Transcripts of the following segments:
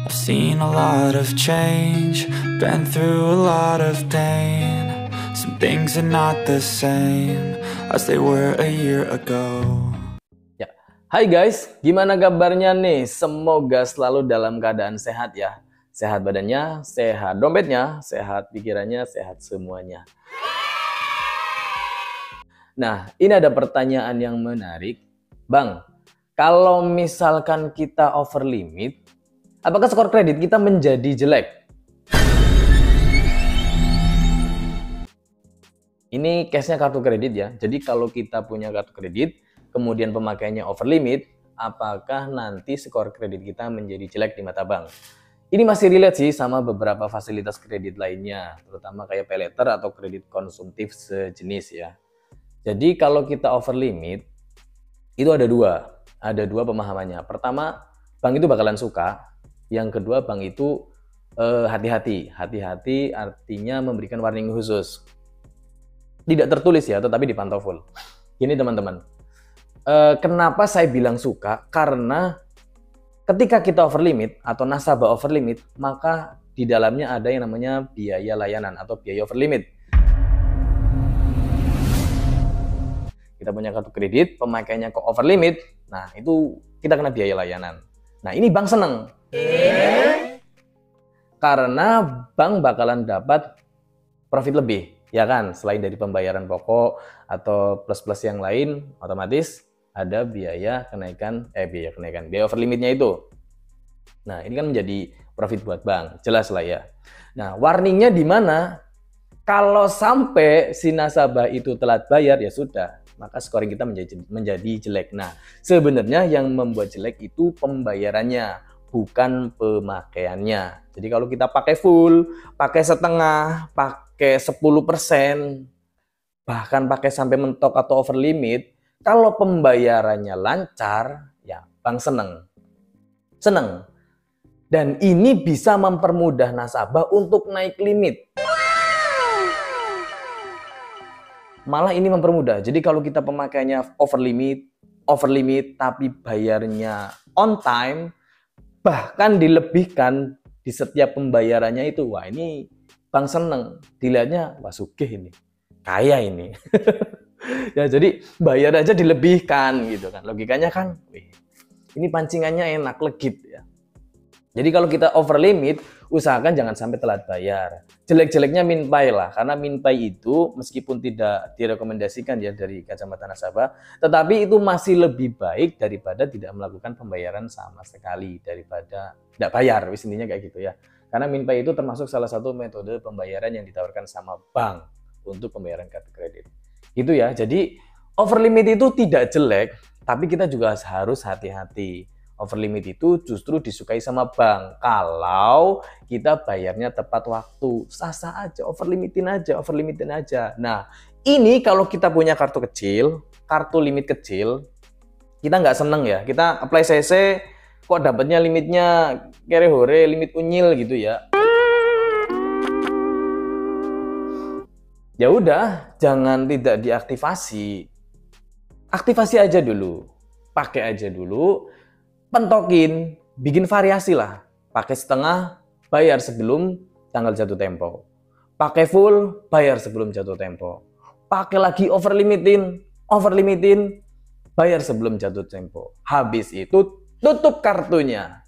I've seen a lot of change, been through a lot of pain. Some things are not the same as they were a year ago. Ya, hai guys, gimana kabarnya nih? Semoga selalu dalam keadaan sehat ya. Sehat badannya, sehat dompetnya, sehat pikirannya, sehat semuanya. Nah, ini ada pertanyaan yang menarik. Bang, kalau misalkan kita over limit, apakah skor kredit kita menjadi jelek? Ini case-nya kartu kredit ya. Jadi kalau kita punya kartu kredit, kemudian pemakaiannya over limit, apakah nanti skor kredit kita menjadi jelek di mata bank? Ini masih relate sih sama beberapa fasilitas kredit lainnya, terutama kayak pay later atau kredit konsumtif sejenis ya. Jadi kalau kita over limit, itu ada dua pemahamannya. Pertama, bank itu bakalan suka. Yang kedua, bank itu hati-hati. Hati-hati artinya memberikan warning khusus. Tidak tertulis ya, tetapi dipantau full. Gini teman-teman, kenapa saya bilang suka? Karena ketika kita over limit atau nasabah over limit, maka di dalamnya ada yang namanya biaya layanan atau biaya over limit. Kita punya kartu kredit, pemakaiannya kok over limit, nah itu kita kena biaya layanan. Nah ini bank seneng. Karena bank bakalan dapat profit lebih, ya kan? Selain dari pembayaran pokok atau plus-plus yang lain, otomatis ada biaya kenaikan, biaya over limitnya itu. Nah ini kan menjadi profit buat bank, jelas lah ya. Nah warningnya di mana? Kalau sampai si nasabah itu telat bayar, ya sudah, maka scoring kita menjadi jelek. Nah, sebenarnya yang membuat jelek itu pembayarannya, bukan pemakaiannya. Jadi kalau kita pakai full, pakai setengah, pakai 10%, bahkan pakai sampai mentok atau over limit, kalau pembayarannya lancar, ya bank seneng. Seneng. Dan ini bisa mempermudah nasabah untuk naik limit. Malah ini mempermudah. Jadi kalau kita pemakaiannya over limit tapi bayarnya on time, bahkan dilebihkan di setiap pembayarannya itu, wah ini bank seneng. Dilihatnya, wah sugih ini, kaya ini. Ya jadi bayar aja dilebihkan gitu kan. Logikanya kan, wih, ini pancingannya enak, legit ya. Jadi kalau kita over limit, usahakan jangan sampai telat bayar. Jelek-jeleknya minpay lah, karena minpay itu meskipun tidak direkomendasikan ya dari kacamata nasabah, tetapi itu masih lebih baik daripada tidak melakukan pembayaran sama sekali, daripada tidak bayar, intinya kayak gitu ya. Karena minpay itu termasuk salah satu metode pembayaran yang ditawarkan sama bank untuk pembayaran kartu kredit. Gitu ya, jadi over limit itu tidak jelek, tapi kita juga harus hati-hati. Over limit itu justru disukai sama bank kalau kita bayarnya tepat waktu. Sah-sah aja, over limitin aja. Nah, ini kalau kita punya kartu kecil, kartu limit kecil, kita nggak seneng ya. Kita apply CC, kok dapatnya limitnya kere-hore, limit unyil gitu ya. Ya udah, jangan tidak diaktifasi. Aktifasi aja dulu, pakai aja dulu. Pentokin, bikin variasi lah. Pakai setengah, bayar sebelum tanggal jatuh tempo. Pakai full, bayar sebelum jatuh tempo. Pakai lagi over limitin, bayar sebelum jatuh tempo. Habis itu tutup kartunya.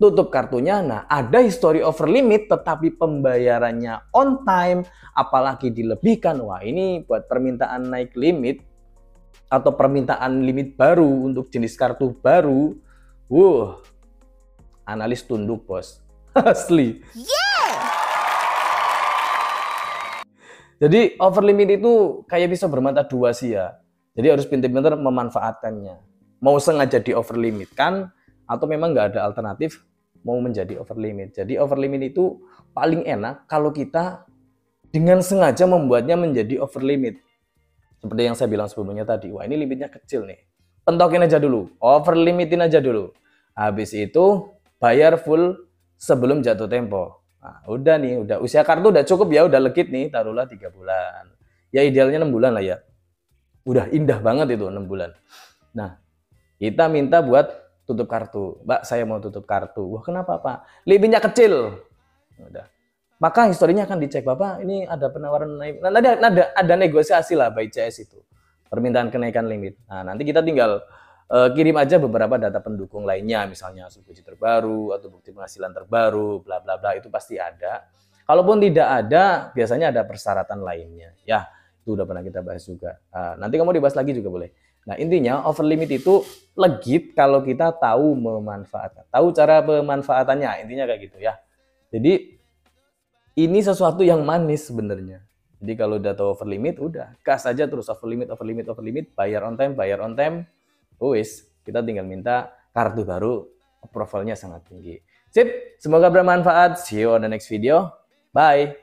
Nah ada history over limit tetapi pembayarannya on time, apalagi dilebihkan. Wah ini buat permintaan naik limit atau permintaan limit baru untuk jenis kartu baru. Analis tunduk bos, asli. Yeah! Jadi over limit itu kayak bisa bermata dua sih ya. Jadi harus pintar-pintar memanfaatkannya. Mau sengaja di over limit kan, atau memang nggak ada alternatif mau menjadi over limit. Jadi over limit itu paling enak kalau kita dengan sengaja membuatnya menjadi over limit. Seperti yang saya bilang sebelumnya tadi, wah ini limitnya kecil nih. Pentokin aja dulu, over limitin aja dulu. Habis itu bayar full sebelum jatuh tempo. Nah, udah nih, udah usia kartu udah cukup ya, udah legit nih, taruhlah 3 bulan. Ya idealnya 6 bulan lah ya. Udah indah banget itu 6 bulan. Nah, kita minta buat tutup kartu. Mbak, saya mau tutup kartu. Wah, kenapa Pak? Limitnya kecil. Udah. Maka historinya akan dicek, Bapak ini ada penawaran naik. Nanti ada negosiasi lah by CS itu. Permintaan kenaikan limit. Nah, nanti kita tinggal kirim aja beberapa data pendukung lainnya, misalnya hasil uji terbaru atau bukti penghasilan terbaru, bla bla bla, itu pasti ada. Kalaupun tidak ada, biasanya ada persyaratan lainnya. Ya, itu udah pernah kita bahas juga. Nanti kamu dibahas lagi juga boleh. Nah, intinya over limit itu legit kalau kita tahu memanfaatkan, tahu cara pemanfaatannya, intinya kayak gitu ya. Jadi ini sesuatu yang manis sebenarnya. Jadi kalau udah tahu over limit, udah gas aja terus over limit, bayar on time. Wis, kita tinggal minta kartu baru, approval-nya sangat tinggi. Sip, semoga bermanfaat. See you on the next video. Bye.